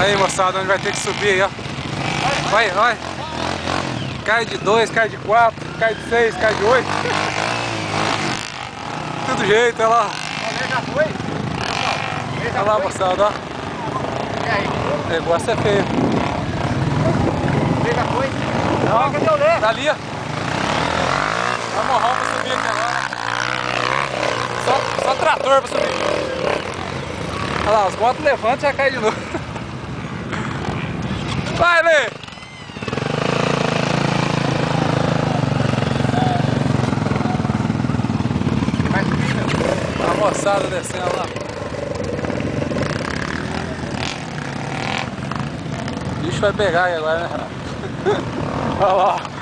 Aí, moçada, onde vai ter que subir aí, ó. Vai, vai. Cai de 2, cai de 4, cai de 6, cai de 8. Tudo jeito, olha lá. Olha lá, moçada, ó. O negócio é feio. Já foi? Não, cadê o Lê? tá ali, ó. Vamos morrar pra subir aqui agora. Só trator pra subir. Olha lá, as motos levantam e já cai de novo. Vai, Lê! A moçada descendo lá. O bicho vai pegar aí agora, né, Renato? Olha lá.